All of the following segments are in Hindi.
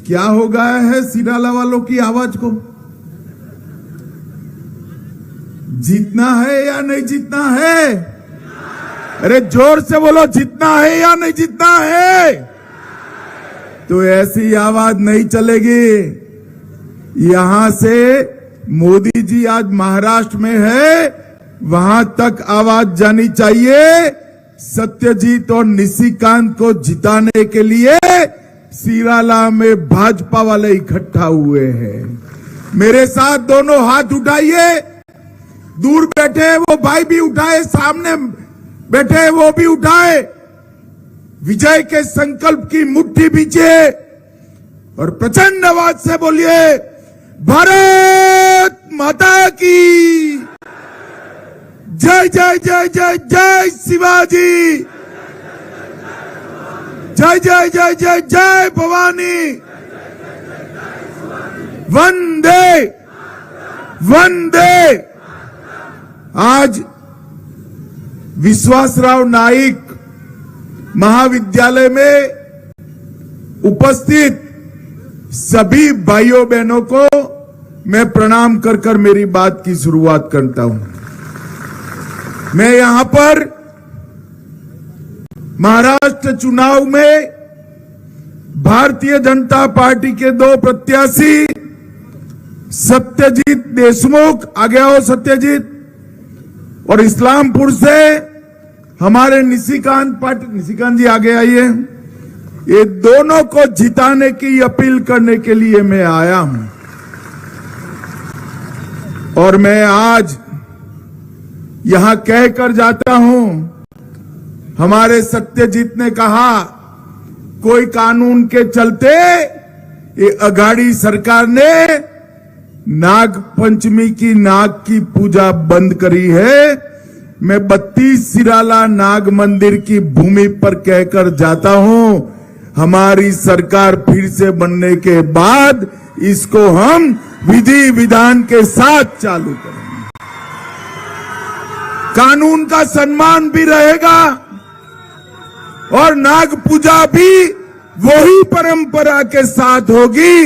क्या हो गया है सिराला वालों की आवाज को? जीतना है या नहीं जीतना है? अरे जोर से बोलो, जीतना है या नहीं जीतना है? तो ऐसी आवाज नहीं चलेगी। यहां से मोदी जी आज महाराष्ट्र में है, वहां तक आवाज जानी चाहिए। सत्यजीत और निशिकांत को जिताने के लिए सिराला में भाजपा वाले इकट्ठा हुए हैं। मेरे साथ दोनों हाथ उठाइए। दूर बैठे वो भाई भी उठाए, सामने बैठे वो भी उठाए। विजय के संकल्प की मुट्ठी बीजिए और प्रचंड आवाज से बोलिए, भारत माता की जय जय जय जय जय शिवाजी, जय जय जय जय जय भवानी, वंदे वंदे। आज विश्वासराव नाईक महाविद्यालय में उपस्थित सभी भाइयों बहनों को मैं प्रणाम कर कर मेरी बात की शुरुआत करता हूं। मैं यहां पर महाराष्ट्र चुनाव में भारतीय जनता पार्टी के दो प्रत्याशी सत्यजीत देशमुख, आगे आओ सत्यजीत, और इस्लामपुर से हमारे निशिकांत जी आगे आइए। ये दोनों को जिताने की अपील करने के लिए मैं आया हूं। और मैं आज यहां कहकर जाता हूं, हमारे सत्यजीत ने कहा कोई कानून के चलते ये अघाड़ी सरकार ने नाग पंचमी की नाग की पूजा बंद करी है। मैं 32 सिराला नाग मंदिर की भूमि पर कहकर जाता हूं, हमारी सरकार फिर से बनने के बाद इसको हम विधि विधान के साथ चालू करेंगे। कानून का सम्मान भी रहेगा और नाग पूजा भी वही परंपरा के साथ होगी।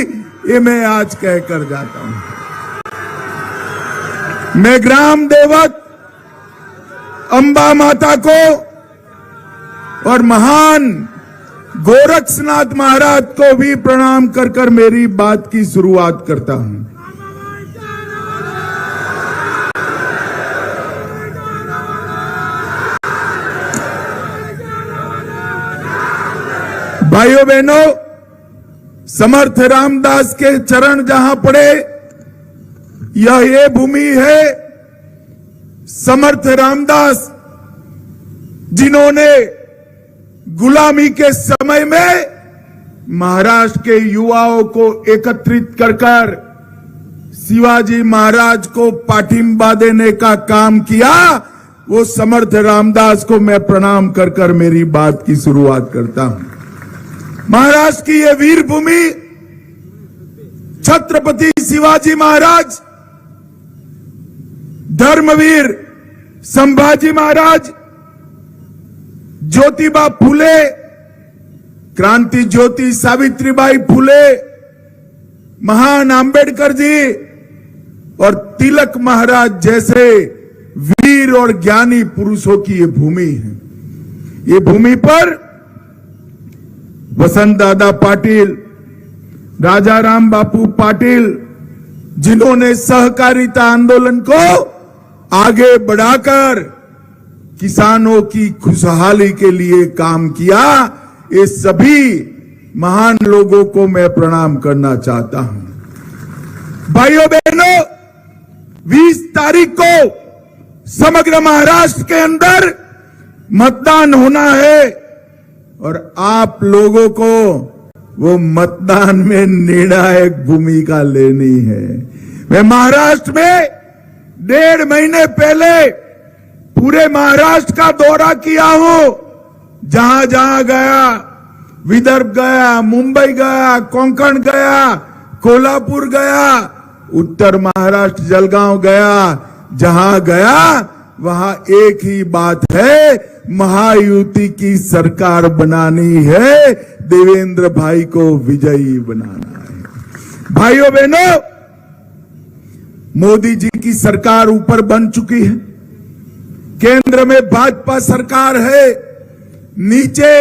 ये मैं आज कहकर जाता हूं। मैं ग्राम देवत अंबा माता को और महान गोरक्षनाथ महाराज को भी प्रणाम कर कर मेरी बात की शुरुआत करता हूं। भाइयों बहनों, समर्थ रामदास के चरण जहां पड़े, यह ये भूमि है। समर्थ रामदास जिन्होंने गुलामी के समय में महाराष्ट्र के युवाओं को एकत्रित कर कर शिवाजी महाराज को पाठिंबा देने का काम किया, वो समर्थ रामदास को मैं प्रणाम कर कर मेरी बात की शुरुआत करता हूं। महाराष्ट्र की ये वीर भूमि छत्रपति शिवाजी महाराज, धर्मवीर संभाजी महाराज, ज्योतिबा फुले, क्रांति ज्योति सावित्रीबाई फुले, महान अंबेडकर जी और तिलक महाराज जैसे वीर और ज्ञानी पुरुषों की ये भूमि है। ये भूमि पर वसंत दादा पाटिल, राजाराम बापू पाटिल, जिन्होंने सहकारिता आंदोलन को आगे बढ़ाकर किसानों की खुशहाली के लिए काम किया, ये सभी महान लोगों को मैं प्रणाम करना चाहता हूं। भाइयों बहनों, 20 तारीख को समग्र महाराष्ट्र के अंदर मतदान होना है और आप लोगों को वो मतदान में निर्णायक भूमिका लेनी है। मैं महाराष्ट्र में 1.5 महीने पहले पूरे महाराष्ट्र का दौरा किया हूं। जहां जहां गया, विदर्भ गया, मुंबई गया, कोंकण गया, कोल्हापुर गया, उत्तर महाराष्ट्र जलगांव गया, जहां गया वहां एक ही बात है, महायुति की सरकार बनानी है, देवेंद्र भाई को विजयी बनाना है। भाइयों बहनों, मोदी जी की सरकार ऊपर बन चुकी है, केंद्र में भाजपा सरकार है, नीचे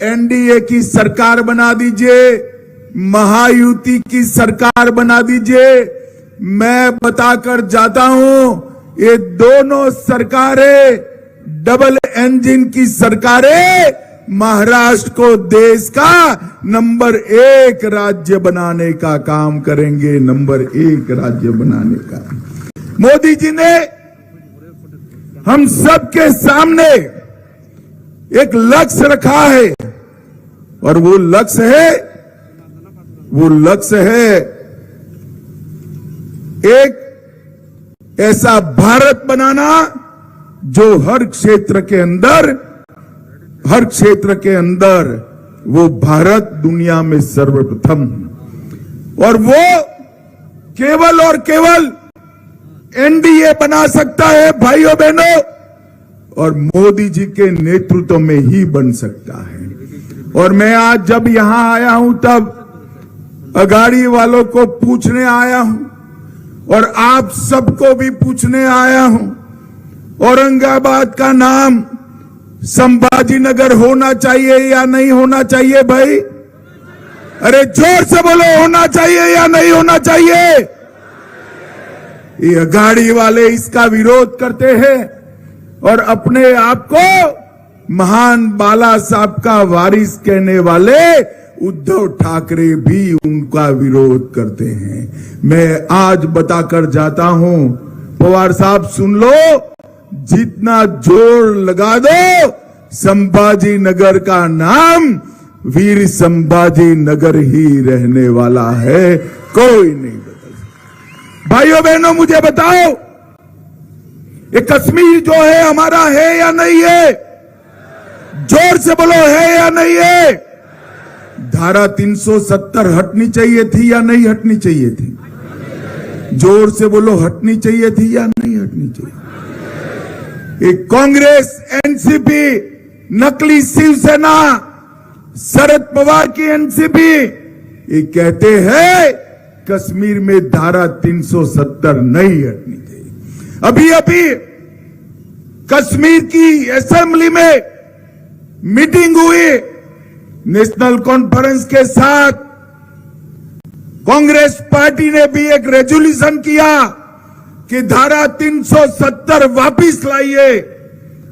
एनडीए की सरकार बना दीजिए, महायुति की सरकार बना दीजिए। मैं बताकर जाता हूं, ये दोनों सरकारें डबल इंजन की सरकारें महाराष्ट्र को देश का नंबर 1 राज्य बनाने का काम करेंगे, नंबर 1 राज्य बनाने का। मोदी जी ने हम सबके सामने एक लक्ष्य रखा है, और वो लक्ष्य है एक ऐसा भारत बनाना जो हर क्षेत्र के अंदर वो भारत दुनिया में सर्वप्रथम, और वो केवल और केवल एनडीए बना सकता है भाइयों बहनों, और मोदी जी के नेतृत्व में ही बन सकता है। और मैं आज जब यहां आया हूं तब अघाड़ी वालों को पूछने आया हूं, और आप सबको भी पूछने आया हूं, औरंगाबाद का नाम संभाजी नगर होना चाहिए या नहीं होना चाहिए भाई? अरे जोर से बोलो, होना चाहिए या नहीं होना चाहिए? ये अघाड़ी वाले इसका विरोध करते हैं, और अपने आप को महान बाला साहब का वारिस कहने वाले उद्धव ठाकरे भी उनका विरोध करते हैं। मैं आज बताकर जाता हूं, पवार साहब सुन लो, जितना जोर लगा दो, संभाजी नगर का नाम वीर संभाजी नगर ही रहने वाला है, कोई नहीं बदल सकता। भाइयों बहनों, मुझे बताओ, ये कश्मीर जो है हमारा है या नहीं है? जोर से बोलो, है या नहीं है? धारा 370 हटनी चाहिए थी या नहीं हटनी चाहिए थी? जोर से बोलो, हटनी चाहिए थी या नहीं हटनी चाहिए? एक कांग्रेस, एनसीपी, नकली शिवसेना, शरद पवार की एनसीपी, ये कहते हैं कश्मीर में धारा 370 नहीं हटनी चाहिए। अभी कश्मीर की असेंबली में मीटिंग हुई, नेशनल कॉन्फ्रेंस के साथ कांग्रेस पार्टी ने भी एक रेजोल्यूशन किया कि धारा 370 वापिस लाइए।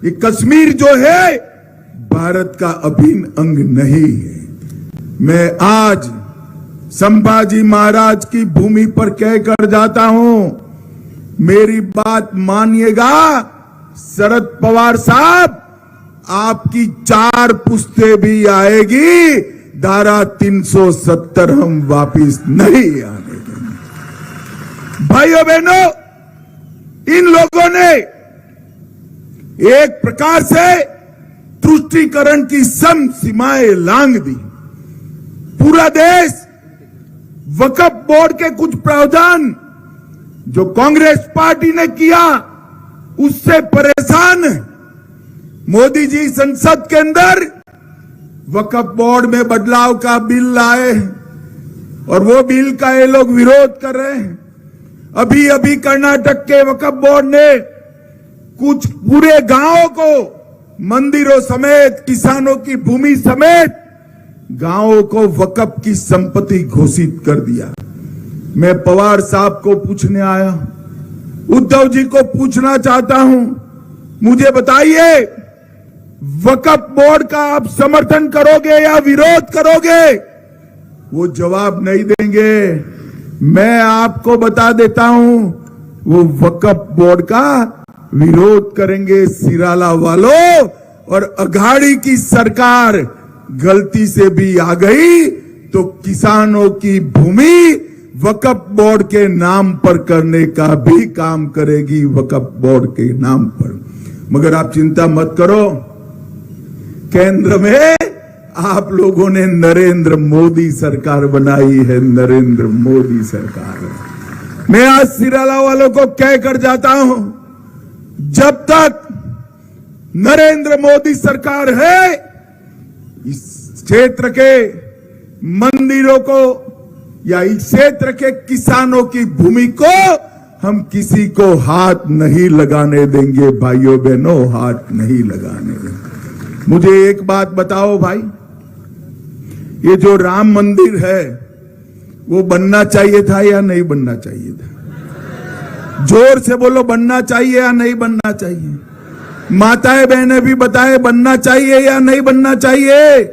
ये कश्मीर जो है भारत का अभिन्न अंग नहीं है। मैं आज संभाजी महाराज की भूमि पर कहकर जाता हूं, मेरी बात मानिएगा शरद पवार साहब, आपकी 4 पुश्ते भी आएगी, धारा 370 हम वापिस नहीं आने देंगे। भाइयों बहनों, इन लोगों ने एक प्रकार से तुष्टीकरण की सम सीमाएं लांघ दी। पूरा देश वक्फ बोर्ड के कुछ प्रावधान जो कांग्रेस पार्टी ने किया उससे परेशान है। मोदी जी संसद के अंदर वक्फ बोर्ड में बदलाव का बिल लाए और वो बिल का ये लोग विरोध कर रहे हैं। अभी कर्नाटक के वक्फ बोर्ड ने कुछ पूरे गांवों को मंदिरों समेत, किसानों की भूमि समेत गांवों को वक्फ की संपत्ति घोषित कर दिया। मैं पवार साहब को पूछने आया, उद्धव जी को पूछना चाहता हूं, मुझे बताइए वक्फ बोर्ड का आप समर्थन करोगे या विरोध करोगे? वो जवाब नहीं देंगे। मैं आपको बता देता हूं, वो वक्फ बोर्ड का विरोध करेंगे सिराला वालों। और अघाड़ी की सरकार गलती से भी आ गई तो किसानों की भूमि वक्फ बोर्ड के नाम पर करने का भी काम करेगी, वक्फ बोर्ड के नाम पर। मगर आप चिंता मत करो, केंद्र में आप लोगों ने नरेंद्र मोदी सरकार बनाई है, नरेंद्र मोदी सरकार। मैं आज सिराला वालों को कहकर जाता हूं, जब तक नरेंद्र मोदी सरकार है, इस क्षेत्र के मंदिरों को या इस क्षेत्र के किसानों की भूमि को हम किसी को हाथ नहीं लगाने देंगे। भाइयों बहनों, हाथ नहीं लगाने देंगे। मुझे एक बात बताओ भाई, ये जो राम मंदिर है वो बनना चाहिए था या नहीं बनना चाहिए था? जोर से बोलो, बनना चाहिए या नहीं बनना चाहिए? माताएं बहनें भी बताए, बनना चाहिए या नहीं बनना चाहिए?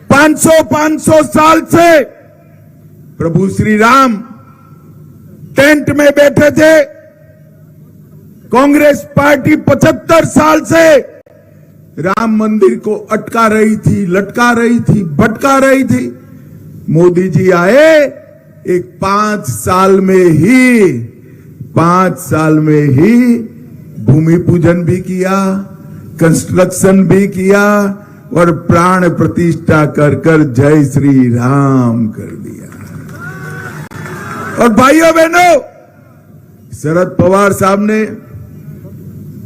500 साल से प्रभु श्री राम टेंट में बैठे थे। कांग्रेस पार्टी 75 साल से राम मंदिर को अटका रही थी, लटका रही थी, भटका रही थी। मोदी जी आए, एक 5 साल में ही भूमि पूजन भी किया, कंस्ट्रक्शन भी किया और प्राण प्रतिष्ठा कर कर जय श्री राम कर दिया। और भाइयों बहनों, शरद पवार साहब ने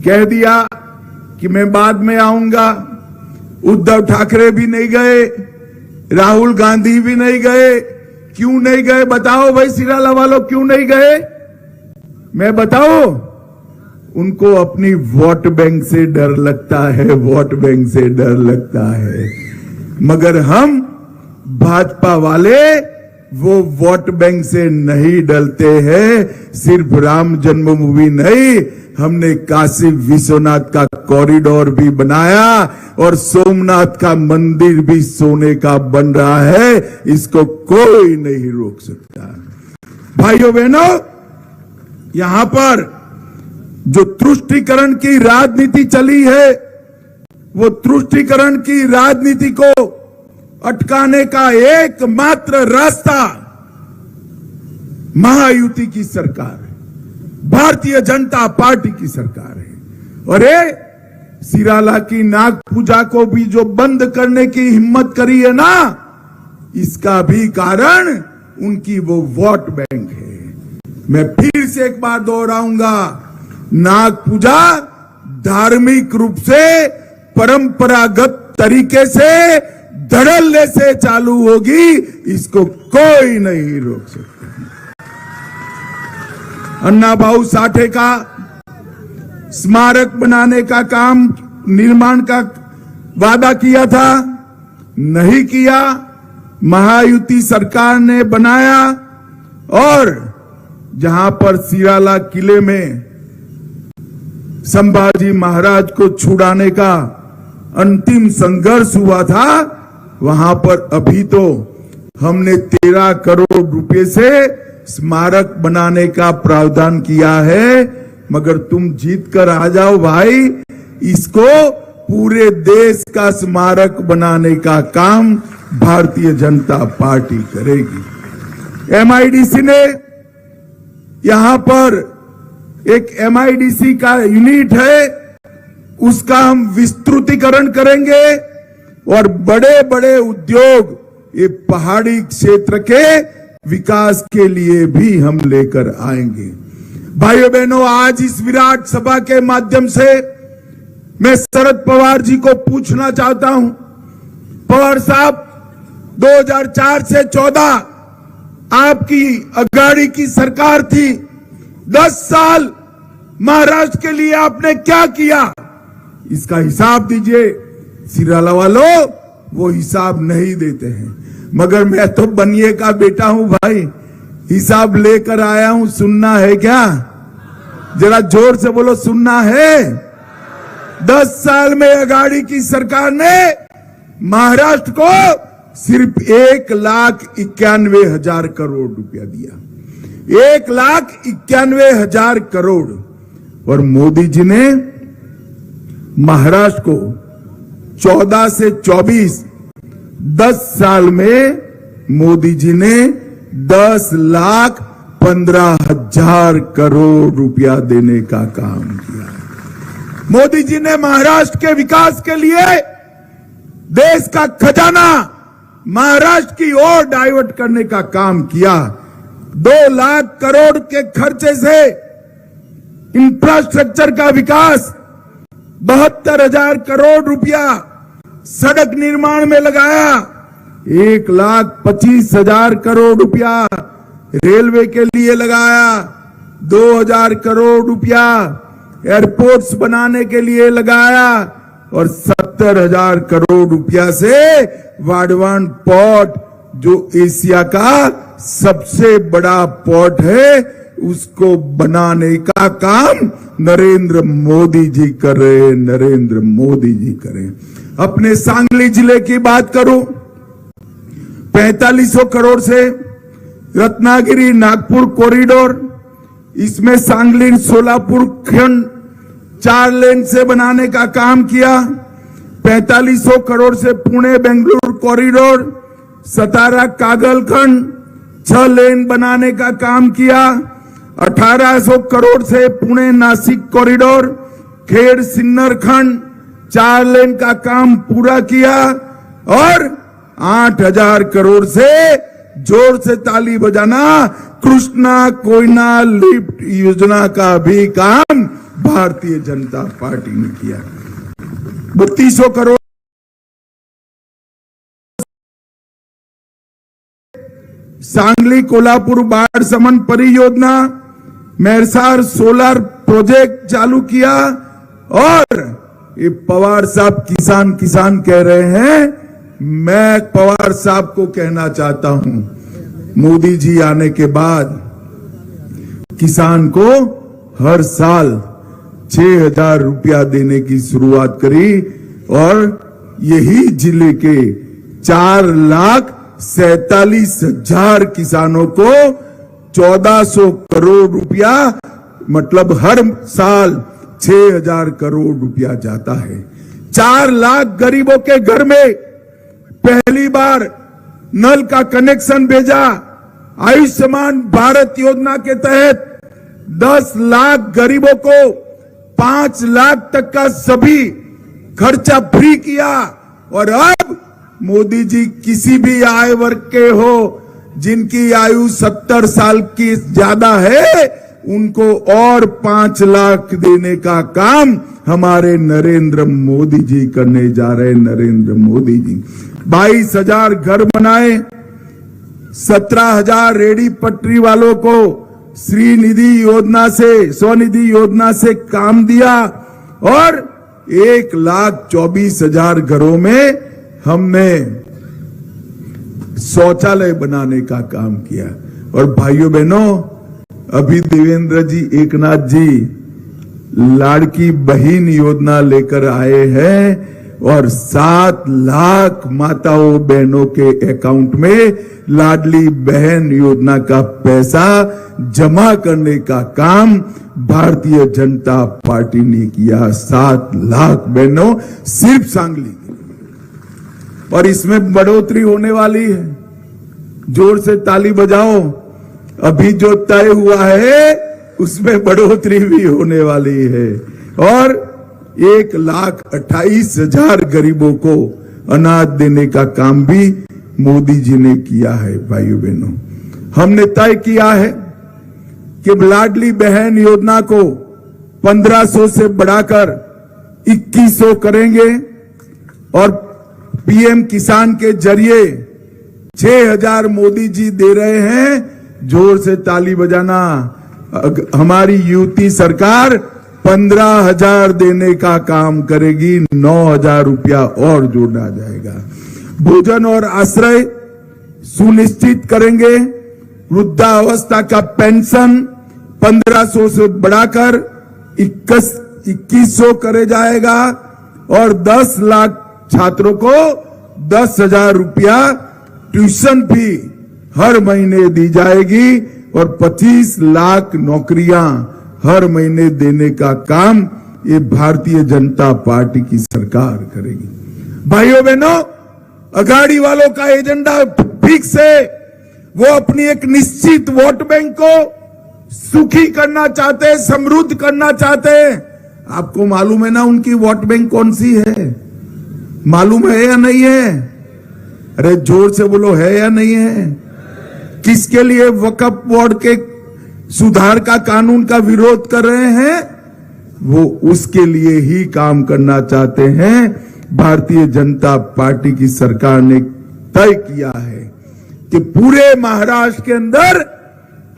कह दिया कि मैं बाद में आऊंगा। उद्धव ठाकरे भी नहीं गए, राहुल गांधी भी नहीं गए। क्यों नहीं गए बताओ भाई, सिराला वालों, क्यों नहीं गए? मैं बताऊं, उनको अपनी वोट बैंक से डर लगता है, वोट बैंक से डर लगता है। मगर हम भाजपा वाले वो वोट बैंक से नहीं डरते हैं। सिर्फ राम जन्मभूमि नहीं, हमने काशी विश्वनाथ का कॉरिडोर भी बनाया और सोमनाथ का मंदिर भी सोने का बन रहा है। इसको कोई नहीं रोक सकता। भाइयों बहनों, यहां पर जो तुष्टीकरण की राजनीति चली है, वो तुष्टीकरण की राजनीति को अटकाने का एकमात्र रास्ता महायुति की सरकार है, भारतीय जनता पार्टी की सरकार है। और ये सिराला की नाग पूजा को भी जो बंद करने की हिम्मत करी है ना, इसका भी कारण उनकी वो वोट बैंक है। मैं फिर से एक बार दोहराऊंगा, नाग पूजा धार्मिक रूप से परंपरागत तरीके से धड़ल्ले से चालू होगी, इसको कोई नहीं रोक सकता। अन्ना भाऊ साठे का स्मारक बनाने का काम, निर्माण का वादा किया था, नहीं किया। महायुति सरकार ने बनाया और जहां पर सिराला किले में संभाजी महाराज को छुड़ाने का अंतिम संघर्ष हुआ था, वहां पर अभी तो हमने 13 करोड़ रुपए से स्मारक बनाने का प्रावधान किया है। मगर तुम जीत कर आ जाओ भाई, इसको पूरे देश का स्मारक बनाने का काम भारतीय जनता पार्टी करेगी। एमआईडीसी ने यहां पर एक एमआईडीसी का यूनिट है, उसका हम विस्तृतीकरण करेंगे और बड़े बड़े उद्योग ये पहाड़ी क्षेत्र के विकास के लिए भी हम लेकर आएंगे। भाइयों बहनों, आज इस विराट सभा के माध्यम से मैं शरद पवार जी को पूछना चाहता हूं। पवार साहब, 2004 से 14 आपकी अगाड़ी की सरकार थी। 10 साल महाराष्ट्र के लिए आपने क्या किया, इसका हिसाब दीजिए। सिराला वालों वो हिसाब नहीं देते हैं, मगर मैं तो बनिए का बेटा हूं भाई, हिसाब लेकर आया हूं। सुनना है क्या? जरा जोर से बोलो, सुनना है? 10 साल में अगाड़ी की सरकार ने महाराष्ट्र को सिर्फ 1,91,000 करोड़ रुपया दिया। 1,91,000 करोड़। और मोदी जी ने महाराष्ट्र को 14 से 24 10 साल में मोदी जी ने 10,15,000 करोड़ रुपया देने का काम किया। मोदी जी ने महाराष्ट्र के विकास के लिए देश का खजाना महाराष्ट्र की ओर डाइवर्ट करने का काम किया। 2 लाख करोड़ के खर्चे से इंफ्रास्ट्रक्चर का विकास 72,000 करोड़ रुपया सड़क निर्माण में लगाया, 1,25,000 करोड़ रुपया रेलवे के लिए लगाया, 2,000 करोड़ रुपया एयरपोर्ट्स बनाने के लिए लगाया और 70,000 करोड़ रुपया से वाडवान पोर्ट, जो एशिया का सबसे बड़ा पोर्ट है, उसको बनाने का काम नरेंद्र मोदी जी कर रहे हैं, नरेंद्र मोदी जी करें। अपने सांगली जिले की बात करूं, 4500 करोड़ से रत्नागिरी नागपुर कॉरिडोर, इसमें सांगली सोलापुर खंड 4 लेन से बनाने का काम किया। 4500 करोड़ से पुणे बेंगलुरु कॉरिडोर, सतारा कागल खंड 6 लेन बनाने का काम किया। 1800 करोड़ से पुणे नासिक कॉरिडोर, खेड़ सिन्नर खंड 4 लेन का काम पूरा किया और 8,000 करोड़ से, जोर से ताली बजाना, कृष्णा कोयना लिफ्ट योजना का भी काम भारतीय जनता पार्टी ने किया। 3200 करोड़ सांगली कोल्हापुर बाढ़ समन परियोजना, मेरसार सोलर प्रोजेक्ट चालू किया। और ये पवार साहब किसान किसान कह रहे हैं, मैं पवार साहब को कहना चाहता हूं, मोदी जी आने के बाद किसान को हर साल 6,000 रुपया देने की शुरुआत करी और यही जिले के 4,47,000 किसानों को 1,400 करोड़ रुपया, मतलब हर साल 6,000 करोड़ रुपया जाता है। 4 लाख गरीबों के घर में पहली बार नल का कनेक्शन भेजा। आयुष्मान भारत योजना के तहत 10 लाख गरीबों को 5 लाख तक का सभी खर्चा फ्री किया। और अब मोदी जी किसी भी आय वर्ग के हो, जिनकी आयु 70 साल की ज्यादा है, उनको और 5 लाख देने का काम हमारे नरेंद्र मोदी जी करने जा रहे हैं। नरेंद्र मोदी जी 22,000 घर बनाए, 17,000 रेडी पटरी वालों को श्रीनिधि योजना से, स्वनिधि योजना से काम दिया और 1,24,000 घरों में हमने शौचालय बनाने का काम किया। और भाइयों बहनों, अभी देवेंद्र जी, एकनाथ जी लाड़की बहन योजना लेकर आए हैं और 7 लाख माताओं बहनों के अकाउंट में लाडली बहन योजना का पैसा जमा करने का काम भारतीय जनता पार्टी ने किया। 7 लाख बहनों सिर्फ सांगली, और इसमें बढ़ोतरी होने वाली है। जोर से ताली बजाओ, अभी जो तय हुआ है उसमें बढ़ोतरी भी होने वाली है। और 1,28,000 गरीबों को अनाज देने का काम भी मोदी जी ने किया है। भाइयों बहनों, हमने तय किया है कि लाडली बहन योजना को 1,500 से बढ़ाकर 2,100 करेंगे और पीएम किसान के जरिए 6,000 मोदी जी दे रहे हैं। जोर से ताली बजाना। हमारी यूपी सरकार 15,000 देने का काम करेगी, 9,000 रुपया और जोड़ा जाएगा। भोजन और आश्रय सुनिश्चित करेंगे। वृद्धावस्था का पेंशन 1,500 से बढ़ाकर 2,100 करे जाएगा और 10 लाख छात्रों को 10,000 रुपया ट्यूशन फी हर महीने दी जाएगी और 25 लाख नौकरियां हर महीने देने का काम ये भारतीय जनता पार्टी की सरकार करेगी। भाइयों बहनों, अघाड़ी वालों का एजेंडा फिक्स है। वो अपनी एक निश्चित वोट बैंक को सुखी करना चाहते हैं, समृद्ध करना चाहते हैं। आपको मालूम है ना उनकी वोट बैंक कौन सी है? मालूम है या नहीं है? अरे जोर से बोलो, है या नहीं है? किसके लिए वक्फ बोर्ड के सुधार का कानून का विरोध कर रहे हैं? वो उसके लिए ही काम करना चाहते हैं। भारतीय जनता पार्टी की सरकार ने तय किया है कि पूरे महाराष्ट्र के अंदर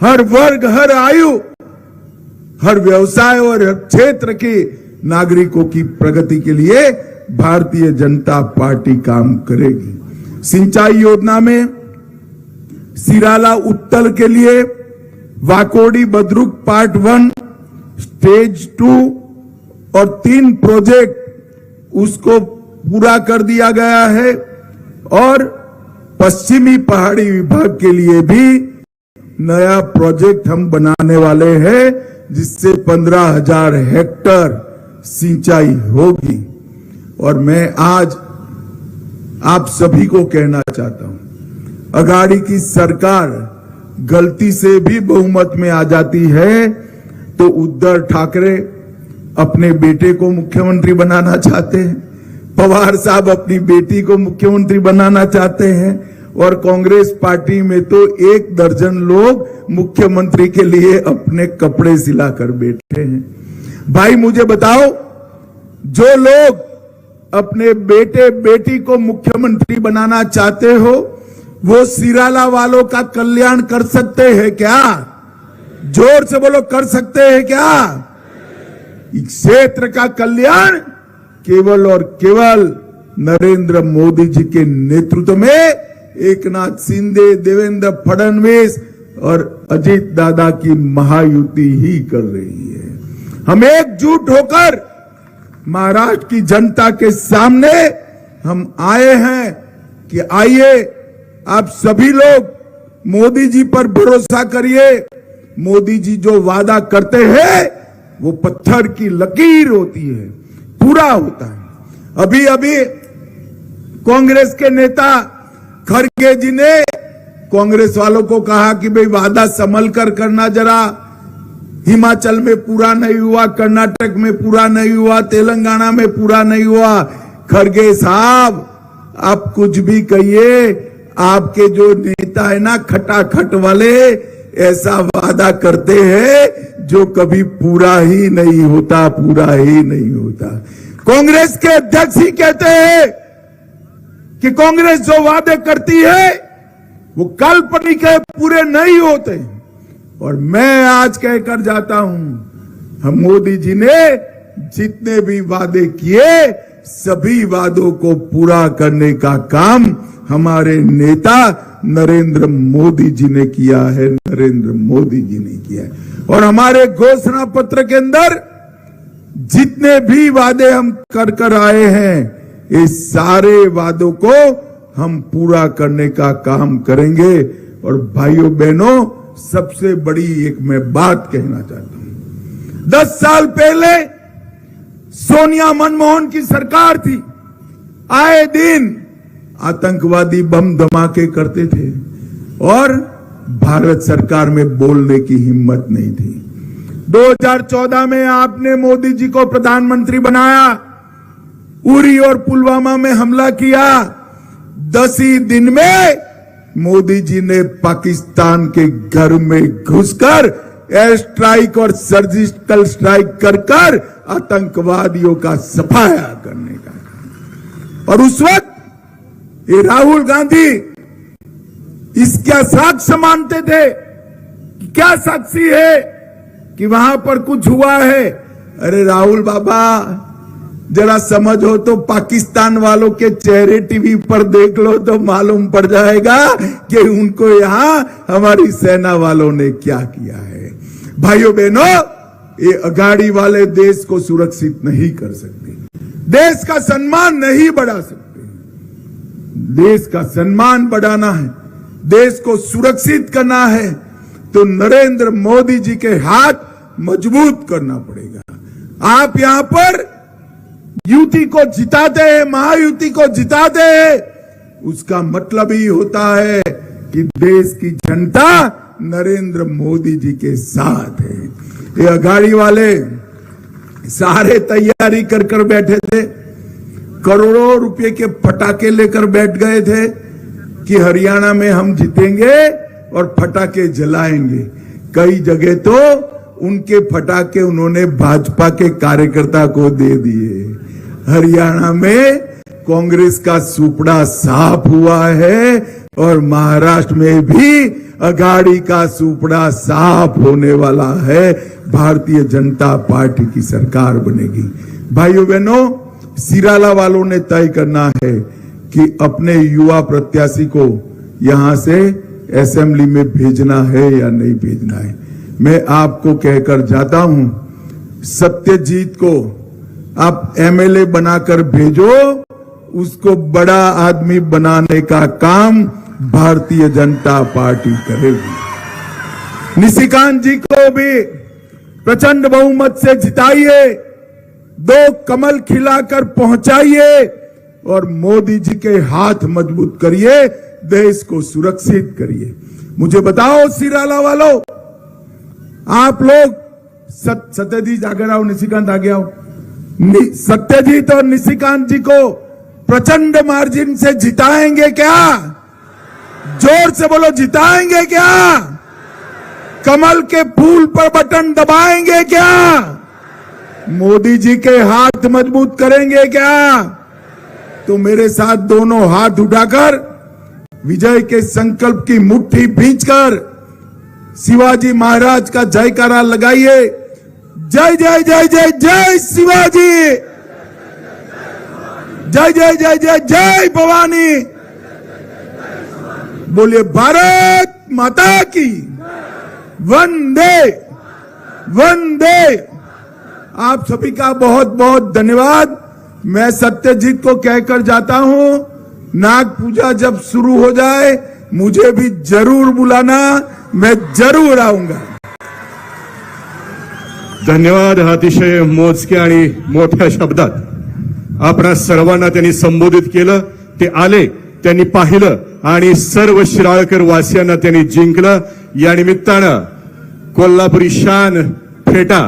हर वर्ग, हर आयु, हर व्यवसाय और हर क्षेत्र के नागरिकों की प्रगति के लिए भारतीय जनता पार्टी काम करेगी। सिंचाई योजना में सिराला उत्तर के लिए वाकोडी बदरुक पार्ट 1, स्टेज 2 और 3 प्रोजेक्ट उसको पूरा कर दिया गया है और पश्चिमी पहाड़ी विभाग के लिए भी नया प्रोजेक्ट हम बनाने वाले हैं, जिससे 15,000 हेक्टेयर सिंचाई होगी। और मैं आज आप सभी को कहना चाहता हूं, अघाड़ी की सरकार गलती से भी बहुमत में आ जाती है तो उद्धव ठाकरे अपने बेटे को मुख्यमंत्री बनाना चाहते हैं, पवार साहब अपनी बेटी को मुख्यमंत्री बनाना चाहते हैं और कांग्रेस पार्टी में तो 1 दर्जन लोग मुख्यमंत्री के लिए अपने कपड़े सिलाकर बैठे हैं। भाई मुझे बताओ, जो लोग अपने बेटे बेटी को मुख्यमंत्री बनाना चाहते हो, वो सिराला वालों का कल्याण कर सकते हैं क्या? जोर से बोलो, कर सकते हैं क्या? इस क्षेत्र का कल्याण केवल और केवल नरेंद्र मोदी जी के नेतृत्व में एकनाथ शिंदे, देवेंद्र फडणवीस और अजीत दादा की महायुति ही कर रही है। हम एकजुट होकर महाराष्ट्र की जनता के सामने हम आए हैं कि आइए आप सभी लोग मोदी जी पर भरोसा करिए। मोदी जी जो वादा करते हैं वो पत्थर की लकीर होती है, पूरा होता है। अभी अभी कांग्रेस के नेता खड़गे जी ने कांग्रेस वालों को कहा कि भाई वादा संभल कर करना, जरा हिमाचल में पूरा नहीं हुआ, कर्नाटक में पूरा नहीं हुआ, तेलंगाना में पूरा नहीं हुआ। खड़गे साहब आप कुछ भी कहिए, आपके जो नेता है ना खटाखट वाले, ऐसा वादा करते हैं जो कभी पूरा ही नहीं होता, पूरा ही नहीं होता। कांग्रेस के अध्यक्ष ही कहते हैं कि कांग्रेस जो वादे करती है वो काल्पनिक है, पूरे नहीं होते। और मैं आज कहकर जाता हूं, हम मोदी जी ने जितने भी वादे किए सभी वादों को पूरा करने का काम हमारे नेता नरेंद्र मोदी जी ने किया है, नरेंद्र मोदी जी ने किया है। और हमारे घोषणा पत्र के अंदर जितने भी वादे हम कर कर आए हैं, इस सारे वादों को हम पूरा करने का काम करेंगे। और भाइयों बहनों, सबसे बड़ी एक मैं बात कहना चाहता हूं, 10 साल पहले सोनिया मनमोहन की सरकार थी, आए दिन आतंकवादी बम धमाके करते थे और भारत सरकार में बोलने की हिम्मत नहीं थी। 2014 में आपने मोदी जी को प्रधानमंत्री बनाया, उरी और पुलवामा में हमला किया, 10 ही दिन में मोदी जी ने पाकिस्तान के घर में घुसकर एयर स्ट्राइक और सर्जिकल स्ट्राइक कर आतंकवादियों का सफाया करने का काम। और उस वक्त ये राहुल गांधी इसका साक्ष्य मानते थे, क्या साक्षी है कि वहां पर कुछ हुआ है। अरे राहुल बाबा, जरा समझो तो पाकिस्तान वालों के चेहरे टीवी पर देख लो तो मालूम पड़ जाएगा कि उनको यहां हमारी सेना वालों ने क्या किया है। भाइयों बहनों, ये अघाड़ी वाले देश को सुरक्षित नहीं कर सकते, देश का सम्मान नहीं बढ़ा सकते। देश का सम्मान बढ़ाना है, देश को सुरक्षित करना है तो नरेंद्र मोदी जी के हाथ मजबूत करना पड़ेगा। आप यहां पर युति को जिताते हैं, महायुति को जिताते हैं, उसका मतलब ही होता है कि देश की जनता नरेंद्र मोदी जी के साथ है। ये अघाड़ी वाले सारे तैयारी कर कर बैठे थे, करोड़ों रुपए के पटाखे लेकर बैठ गए थे कि हरियाणा में हम जीतेंगे और पटाखे जलाएंगे। कई जगह तो उनके फटाके उन्होंने भाजपा के कार्यकर्ता को दे दिए। हरियाणा में कांग्रेस का सुपड़ा साफ हुआ है और महाराष्ट्र में भी अघाड़ी का सुपड़ा साफ होने वाला है। भारतीय जनता पार्टी की सरकार बनेगी। भाइयों बहनों, सिराला वालों ने तय करना है कि अपने युवा प्रत्याशी को यहां से असेंबली में भेजना है या नहीं भेजना है। मैं आपको कहकर जाता हूं, सत्यजीत को आप एमएलए बनाकर भेजो, उसको बड़ा आदमी बनाने का काम भारतीय जनता पार्टी करेगी। निशिकांत जी को भी प्रचंड बहुमत से जिताइए, 2 कमल खिलाकर पहुंचाइए और मोदी जी के हाथ मजबूत करिए, देश को सुरक्षित करिए। मुझे बताओ सिराला वालों, आप लोग सत्यजीत आगे आओ, निशिकांत आगे आओ। सत्यजीत और निशिकांत जी को प्रचंड मार्जिन से जिताएंगे क्या? जोर से बोलो, जिताएंगे क्या? कमल के फूल पर बटन दबाएंगे क्या? मोदी जी के हाथ मजबूत करेंगे क्या? तो मेरे साथ दोनों हाथ उठाकर विजय के संकल्प की मुट्ठी भींचकर शिवाजी महाराज का जयकारा लगाइए। जय जय जय जय जय शिवाजी, जय जय जय जय जय भवानी। बोलिए भारत माता की वंदे वंदे। आप सभी का बहुत बहुत धन्यवाद। मैं सत्यजीत को कहकर जाता हूं, नाग पूजा जब शुरू हो जाए मुझे भी जरूर बुलाना, मैं जरूर आऊंगा। धन्यवाद। अतिशय मोजक्या आणि मोठ्या शब्दात आपणा सर्वांना त्यांनी संबोधित केलं। ते आले, त्यांनी पाहिलं आणि सर्व शिराळकर वासियांना त्यांनी जिंकलं। या निमित्तानं कोल्हापुरी शान फेटा